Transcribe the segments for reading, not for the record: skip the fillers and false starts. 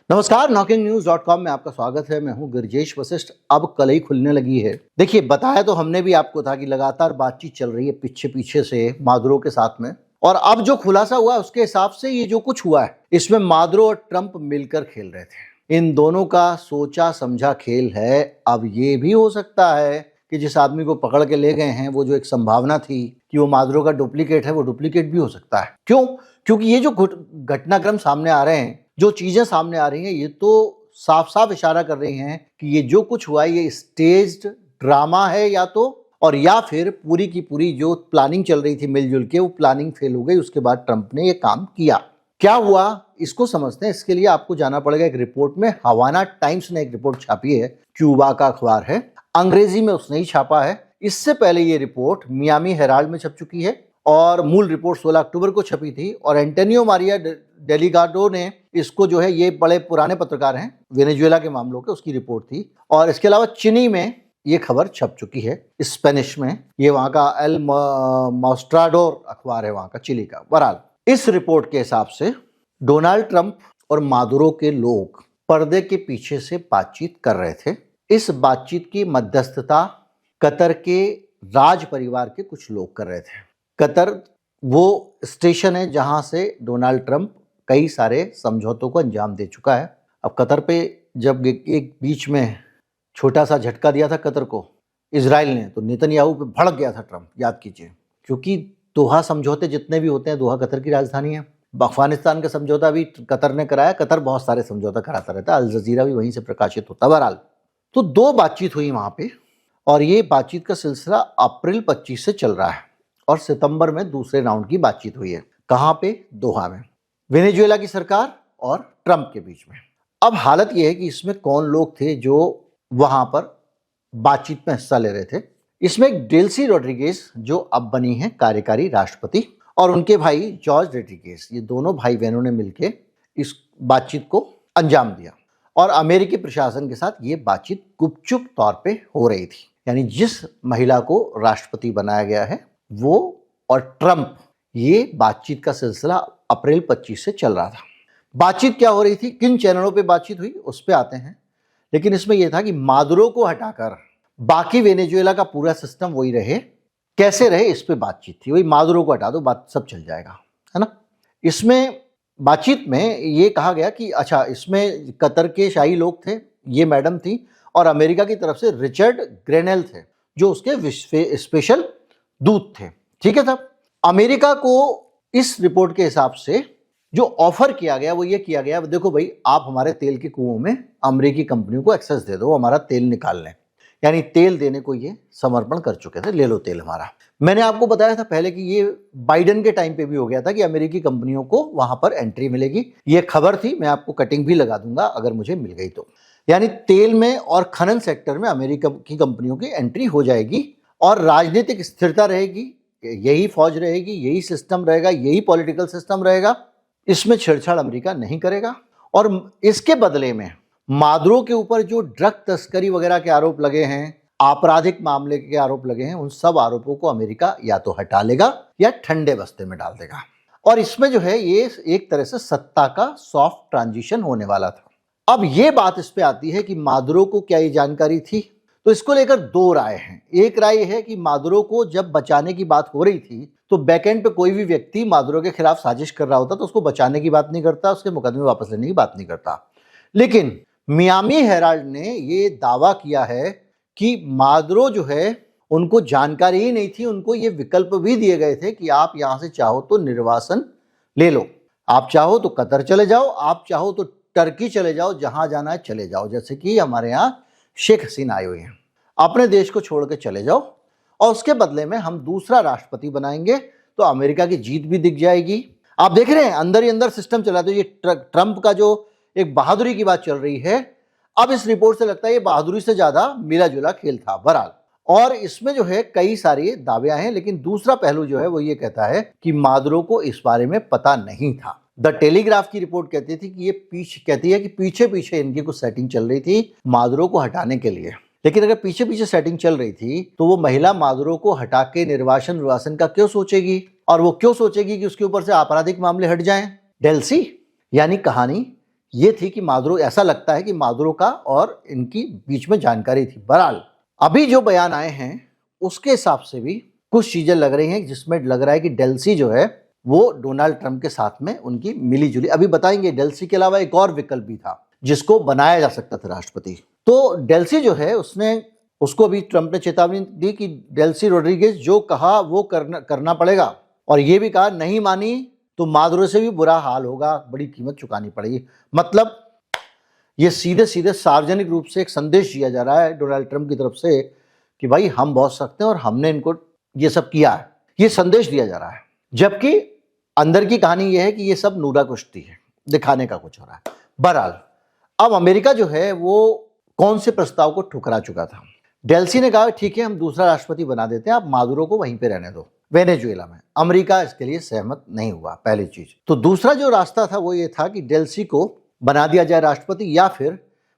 नमस्कार, knocking-news.com में आपका स्वागत है। मैं हूं गिरजेश वशिष्ठ। अब कलई खुलने लगी है। देखिए, बताया तो हमने भी आपको था कि लगातार बातचीत चल रही है पीछे से मादुरो के साथ में, और अब जो खुलासा हुआ उसके हिसाब से ये जो कुछ हुआ है इसमें मादुरो और ट्रंप मिलकर खेल रहे थे। इन दोनों का सोचा समझा खेल है। अब ये भी हो सकता है कि जिस आदमी को पकड़ के ले गए हैं, वो जो एक संभावना थी कि वो मादुरो का डुप्लीकेट है, वो डुप्लीकेट भी हो सकता है। क्यों? क्योंकि ये जो घटनाक्रम सामने आ रहे हैं, जो चीजें सामने आ रही हैं, ये तो साफ साफ इशारा कर रही हैं कि ये जो कुछ हुआ है ये स्टेज्ड ड्रामा है या फिर पूरी की पूरी जो प्लानिंग चल रही थी मिलजुल के, वो प्लानिंग फेल हो गई। उसके बाद ट्रंप ने ये काम किया। क्या हुआ इसको समझते हैं। इसके लिए आपको जाना पड़ेगा एक रिपोर्ट में। हवाना टाइम्स ने एक रिपोर्ट छापी है, क्यूबा का अखबार है, अंग्रेजी में उसने ही छापा है। इससे पहले ये रिपोर्ट मियामी हेराल्ड में छप चुकी है और मूल रिपोर्ट 16 अक्टूबर को छपी थी। और एंटोनियो मारिया डेलिगाडो ने इसको जो है, ये बड़े पुराने पत्रकार हैं वेनेजुएला के मामलों के, उसकी रिपोर्ट थी। और इसके अलावा चिनी में ये खबर छप चुकी है, स्पेनिश में। ये वहाँ का एल मॉस्ट्राडोर अखबार है, वहाँ का, चिली का। बहरहाल, इस रिपोर्ट के हिसाब से डोनाल्ड ट्रंप और मादुरो के लोग पर्दे के पीछे से बातचीत कर रहे थे। इस बातचीत की मध्यस्थता कतर के राज परिवार के कुछ लोग कर रहे थे। कतर वो स्टेशन है जहां से डोनाल्ड ट्रंप कई सारे समझौतों को अंजाम दे चुका है। अब कतर पे जब एक बीच में छोटा सा झटका दिया था कतर को इजराइल ने, तो नेतन्याहू पे भड़क गया था ट्रंप, याद कीजिए। क्योंकि दोहा समझौते जितने भी होते हैं, दोहा कतर की राजधानी है। अफगानिस्तान का समझौता भी कतर ने कराया। कतर बहुत सारे समझौता कराता रहता है, अल जजीरा भी वहीं से प्रकाशित होता। बहरहाल, तो दो बातचीत हुई वहां पे, और ये बातचीत का सिलसिला अप्रैल 25 से चल रहा है और सितंबर में दूसरे राउंड की बातचीत हुई है। कहां पे? दोहा में, वेनेजुएला की सरकार और ट्रंप के बीच में। अब हालत यह है कि इसमें कौन लोग थे जो वहां पर बातचीत में हिस्सा ले रहे थे। इसमें एक डेल्सी रोड्रिगेज, जो अब बनी है कार्यकारी राष्ट्रपति, और उनके भाई जॉर्ज रोड्रिगेज, ये दोनों भाई बहनों ने मिलकर इस बातचीत को अंजाम दिया। और अमेरिकी प्रशासन के साथ ये बातचीत गुपचुप तौर पे हो रही थी। यानी जिस महिला को राष्ट्रपति बनाया गया है वो और ट्रंप, ये बातचीत का सिलसिला अप्रैल 25 से चल रहा था। बातचीत क्या हो रही थी, किन चैनलों पे बातचीत हुई, उस पे आते हैं। लेकिन इसमें यह था कि मादुरो को हटाकर बाकी वेनेजुएला का पूरा सिस्टम वही रहे। कैसे रहे, इस पे बातचीत थी। वही मादुरो को हटा दो, बात सब चल जाएगा, है ना। इसमें बातचीत में ये कहा गया कि अच्छा, इसमें कतर के शाही लोग थे, ये मैडम थी, और अमेरिका की तरफ से रिचर्ड ग्रेनेल थे, जो उसके स्पेशल दूत थे। ठीक है साहब। अमेरिका को इस रिपोर्ट के हिसाब से जो ऑफर किया गया वो ये किया गया, देखो भाई, आप हमारे तेल के कुओं में अमेरिकी कंपनियों को एक्सेस दे दो, हमारा तेल निकाल लें। यानी तेल देने को ये समर्पण कर चुके थे, ले लो तेल हमारा। मैंने आपको बताया था पहले कि ये बाइडेन के टाइम पे भी हो गया था कि अमेरिकी कंपनियों को वहां पर एंट्री मिलेगी। ये खबर थी, मैं आपको कटिंग भी लगा दूंगा अगर मुझे मिल गई तो। यानी तेल में और खनन सेक्टर में अमेरिका की कंपनियों की एंट्री हो जाएगी और राजनीतिक स्थिरता रहेगी। यही फौज रहेगी, यही सिस्टम रहेगा, यही पॉलिटिकल सिस्टम रहेगा। इसमें छेड़छाड़ अमेरिका नहीं करेगा। और इसके बदले में मादुरो के ऊपर जो ड्रग तस्करी वगैरह के आरोप लगे हैं, आपराधिक मामले के आरोप लगे हैं, उन सब आरोपों को अमेरिका या तो हटा लेगा या ठंडे बस्ते में डाल देगा। और इसमें जो है, ये एक तरह से सत्ता का सॉफ्ट ट्रांजिशन होने वाला था। अब ये बात इस पे आती है कि मादुरो को क्या ये जानकारी थी, तो इसको लेकर दो राय हैं। एक राय है कि मादुरो को जब बचाने की बात हो रही थी तो बैकएंड पे कोई भी व्यक्ति मादुरो के खिलाफ साजिश कर रहा होता तो उसको बचाने की बात नहीं करता, उसके मुकदमे वापस लेने की बात नहीं करता। लेकिन मियामी हेराल्ड ने ये दावा किया है कि मादुरो जो है, उनको जानकारी ही नहीं थी, उनको ये विकल्प भी दिए गए थे कि आप यहां से चाहो तो निर्वासन ले लो, आप चाहो तो कतर चले जाओ, आप चाहो तो टर्की चले जाओ, जहां जाना है चले जाओ। जैसे कि हमारे यहाँ शेख हसीना आई हुई हैं, अपने देश को छोड़ के चले जाओ और उसके बदले में हम दूसरा राष्ट्रपति बनाएंगे, तो अमेरिका की जीत भी दिख जाएगी। आप देख रहे हैं अंदर ही अंदर सिस्टम चला। तो ये ट्रंप का जो एक बहादुरी की बात चल रही है, अब इस रिपोर्ट से लगता है ये बहादुरी से ज्यादा मिला जुला खेल था। बहरहाल, और इसमें जो है कई सारी दावे हैं, लेकिन दूसरा पहलू जो है वो ये कहता है कि मादुरो को इस बारे में पता नहीं था। द टेलीग्राफ की रिपोर्ट कहती थी कि ये पीछे पीछे इनकी कुछ सेटिंग चल रही थी मादुरो को हटाने के लिए। लेकिन अगर पीछे पीछे सेटिंग चल रही थी तो वो महिला मादुरो को हटा के निर्वासन का क्यों सोचेगी, और वो क्यों सोचेगी कि उसके ऊपर से आपराधिक मामले हट जाएं? डेल्सी यानी कहानी ये थी कि मादुरो, ऐसा लगता है कि मादुरो का और इनकी बीच में जानकारी थी। बहरहाल अभी जो बयान आए हैं उसके हिसाब से भी कुछ चीजें लग रही हैं जिसमें लग रहा है कि डेल्सी जो है वो डोनाल्ड ट्रंप के साथ में उनकी मिली जुली, अभी बताएंगे। डेल्सी के अलावा एक और विकल्प भी था जिसको बनाया जा सकता था राष्ट्रपति। तो डेल्सी जो है उसको अभी ट्रंप ने चेतावनी दी कि डेल्सी रोड्रिगेज जो कहा वो करना पड़ेगा, और ये भी कहा नहीं मानी तो मादुरो से भी बुरा हाल होगा, बड़ी कीमत चुकानी पड़ेगी। मतलब ये सीधे सीधे सार्वजनिक रूप से एक संदेश दिया जा रहा है डोनाल्ड ट्रंप की तरफ से कि भाई हम बहुत सख्त हैं और हमने इनको ये सब किया है, ये संदेश दिया जा रहा है। जबकि अंदर की कहानी ये है कि ये सब नूरा कुश्ती है, दिखाने का कुछ हो रहा है। बहरहाल अब अमेरिका जो है वो कौन से प्रस्ताव को ठुकरा चुका था। डेल्सी ने कहा ठीक है हम दूसरा राष्ट्रपति बना देते हैं, आप मादुरो को वहीं पे रहने दो वेनेजुएला में। अमेरिका इसके लिए सहमत नहीं हुआ, पहली चीज। तो दूसरा जो रास्ता था वो ये था कि डेल्सी को बना दिया जाए राष्ट्रपति या फिर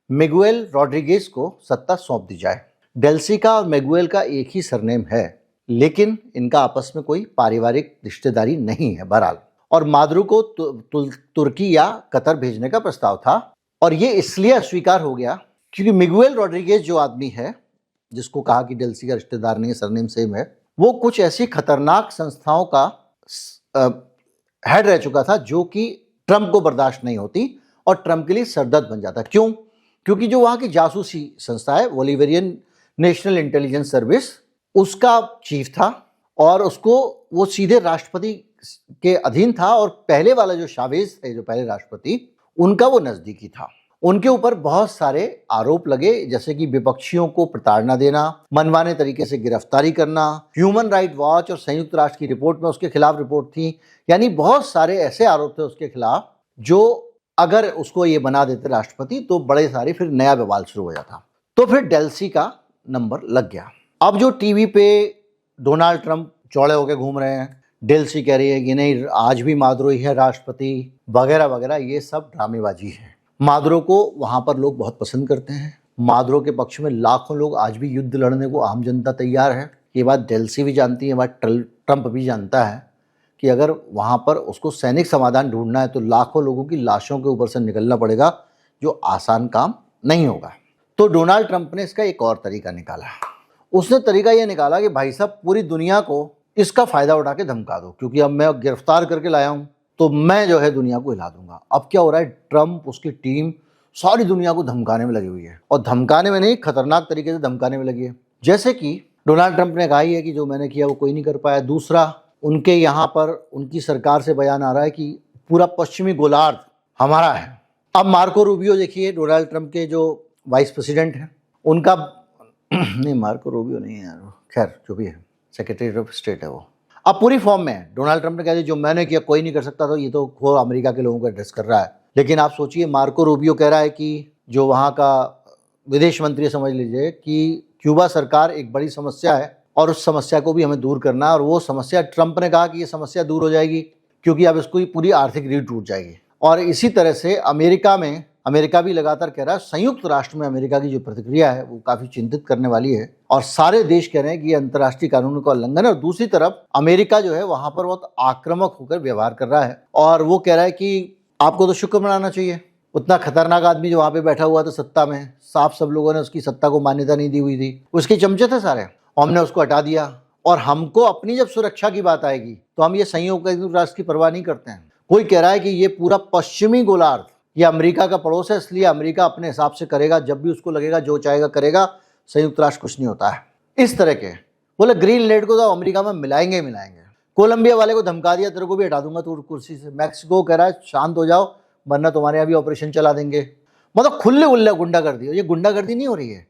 मिगुएल रोड्रिगेज को सत्ता सौंप दी जाए। डेल्सी का और मिगुएल का एक ही सरनेम है, लेकिन इनका आपस में कोई पारिवारिक रिश्तेदारी नहीं है बहरहाल। और मादुरो को तुर्की या कतर भेजने का प्रस्ताव था, और ये इसलिए अस्वीकार हो गया क्योंकि मिगुएल रोड्रिगेज जो आदमी है, जिसको कहा कि डेल्सी का रिश्तेदार नहीं है, सरनेम सेम है, वो कुछ ऐसी खतरनाक संस्थाओं का हेड रह चुका था जो कि ट्रंप को बर्दाश्त नहीं होती और ट्रंप के लिए सरदर्द बन जाता। क्यों? क्योंकि जो वहां की जासूसी संस्था है बोलिवियन नेशनल इंटेलिजेंस सर्विस, उसका चीफ था और उसको वो सीधे राष्ट्रपति के अधीन था, और पहले वाला जो शावेज थे, जो पहले राष्ट्रपति, उनका वो नजदीकी था। उनके ऊपर बहुत सारे आरोप लगे, जैसे कि विपक्षियों को प्रताड़ना देना, मनमाने तरीके से गिरफ्तारी करना, ह्यूमन राइट वॉच और संयुक्त राष्ट्र की रिपोर्ट में उसके खिलाफ रिपोर्ट थी। यानी बहुत सारे ऐसे आरोप थे उसके खिलाफ जो अगर उसको ये बना देते राष्ट्रपति तो बड़े सारे फिर नया बवाल शुरू हो जाता। तो फिर डेल्सी का नंबर लग गया। अब जो टीवी पे डोनाल्ड ट्रंप चौड़े होकर घूम रहे हैं, डेल्सी कह रही है कि नहीं आज भी मादुरो ही है राष्ट्रपति वगैरह वगैरह, ये सब ड्रामेबाजी है। मादुरो को वहां पर लोग बहुत पसंद करते हैं। मादुरो के पक्ष में लाखों लोग आज भी युद्ध लड़ने को आम जनता तैयार है। ये बात डेल्सी भी जानती है, बात ट्रंप भी जानता है कि अगर वहां पर उसको सैनिक समाधान ढूंढना है तो लाखों लोगों की लाशों के ऊपर से निकलना पड़ेगा, जो आसान काम नहीं होगा। तो डोनाल्ड ट्रंप ने इसका एक और तरीका निकाला। उसने तरीका यह निकाला कि भाई साहब पूरी दुनिया को इसका फायदा उठा के धमका दो, क्योंकि अब मैं गिरफ्तार करके लाया हूं तो मैं जो है दुनिया को हिला दूंगा। अब क्या हो रहा है, ट्रंप उसकी टीम सारी दुनिया को धमकाने में लगी हुई है, और धमकाने में नहीं, खतरनाक तरीके से धमकाने में लगी है। जैसे कि डोनाल्ड ट्रंप ने कहा है कि जो मैंने किया वो कोई नहीं कर पाया। दूसरा, उनके यहाँ पर उनकी सरकार से बयान आ रहा है कि पूरा पश्चिमी गोलार्ध हमारा है। अब मार्को रूबियो देखिए, डोनाल्ड ट्रंप के जो वाइस प्रेसिडेंट हैं, उनका नहीं मार्को रूबियो नहीं है यार, खैर जो भी है, सेक्रेटरी ऑफ स्टेट है वो, अब पूरी फॉर्म में है। डोनाल्ड ट्रंप ने कहा जो मैंने किया कोई नहीं कर सकता, तो ये तो वो अमेरिका के लोगों को एड्रेस कर रहा है। लेकिन आप सोचिए, मार्को रूबियो कह रहा है कि जो वहाँ का विदेश मंत्री समझ लीजिए कि क्यूबा सरकार एक बड़ी समस्या है और उस समस्या को भी हमें दूर करना है। और वो समस्या, ट्रंप ने कहा कि ये समस्या दूर हो जाएगी क्योंकि अब इसको पूरी आर्थिक रीढ़ टूट जाएगी। और इसी तरह से अमेरिका भी लगातार कह रहा है, संयुक्त राष्ट्र में अमेरिका की जो प्रतिक्रिया है वो काफी चिंतित करने वाली है, और सारे देश कह रहे हैं कि ये अंतर्राष्ट्रीय कानूनों का उल्लंघन है। और दूसरी तरफ अमेरिका जो है वहां पर बहुत आक्रामक होकर व्यवहार कर रहा है, और वो कह रहा है कि आपको तो शुक्र मनाना चाहिए, उतना खतरनाक आदमी जो वहां पे बैठा हुआ था सत्ता में, साफ सब लोगों ने उसकी सत्ता को मान्यता नहीं दी हुई थी, उसके चमचे थे सारे, और हमने उसको हटा दिया। और हमको अपनी जब सुरक्षा की बात आएगी तो हम ये संयुक्त राष्ट्र की परवाह नहीं करते हैं। कोई कह रहा है कि ये पूरा पश्चिमी गोलार्ध ये अमेरिका का पड़ोस है, इसलिए अमेरिका अपने हिसाब से करेगा, जब भी उसको लगेगा, जो चाहेगा करेगा, संयुक्त राष्ट्र कुछ नहीं होता है। इस तरह के बोले ग्रीनलैंड को तो अमेरिका में मिलाएंगे। कोलंबिया वाले को धमका दिया, तेरे को भी हटा दूंगा तू कुर्सी से। मैक्सिको कह रहा है शांत हो जाओ वरना तुम्हारे यहाँ भी ऑपरेशन चला देंगे। मतलब खुले उल्ले गुंडागर्दी। ये गुंडागर्दी नहीं हो रही है,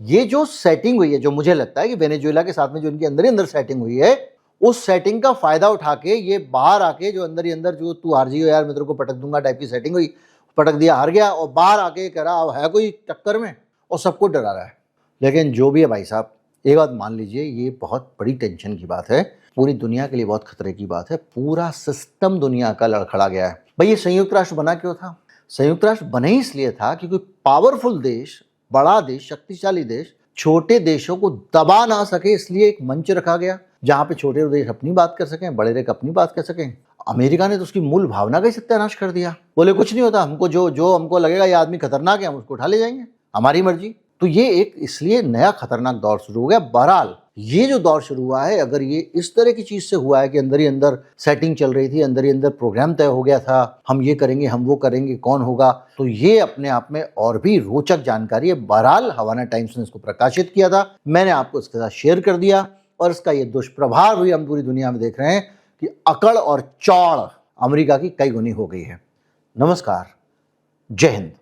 ये जो सेटिंग हुई है, जो मुझे लगता है कि वेनेजुएला के साथ में जो इनके अंदर ही अंदर सेटिंग हुई है, उस सेटिंग का फायदा उठा के ये बाहर आके जो अंदर ही अंदर जो तू हार जी हो यार मैं तेरे को पटक दूंगा टाइप की सेटिंग हुई, पटक दिया, हार गया, और बाहर आके कह रहा अब है कोई टक्कर में, और सबको डरा रहा है। लेकिन जो भी है भाई साहब, एक बात मान लीजिए, ये बहुत बड़ी टेंशन की बात है, पूरी दुनिया के लिए बहुत खतरे की बात है। पूरा सिस्टम दुनिया का लड़खड़ा गया है। भाई ये संयुक्त राष्ट्र बना क्यों था? संयुक्त राष्ट्र बने इसलिए था कि कोई पावरफुल देश, बड़ा देश, शक्तिशाली देश छोटे देशों को दबा ना सके, इसलिए एक मंच रखा गया जहां पे छोटे देश अपनी बात कर सकें, बड़े देश अपनी बात कर सकें। अमेरिका ने तो उसकी मूल भावना का ही सत्यानाश कर दिया। बोले कुछ नहीं होता, हमको जो जो हमको लगेगा ये आदमी खतरनाक है हम उसको उठा ले जाएंगे, हमारी मर्जी। तो ये एक इसलिए नया खतरनाक दौर शुरू हो गया। बहरहाल ये जो दौर शुरू हुआ है, अगर ये इस तरह की चीज से हुआ है कि अंदर ही अंदर सेटिंग चल रही थी, अंदर ही अंदर प्रोग्राम तय हो गया था, हम ये करेंगे हम वो करेंगे, कौन होगा, तो ये अपने आप में और भी रोचक जानकारी है। बहरहाल हवाना टाइम्स ने इसको प्रकाशित किया था, मैंने आपको इसके साथ शेयर कर दिया, और इसका ये दुष्प्रभाव भी हम पूरी दुनिया में देख रहे हैं कि अकड़ और चौड़ अमेरिका की कई गुनी हो गई है। नमस्कार, जय हिंद।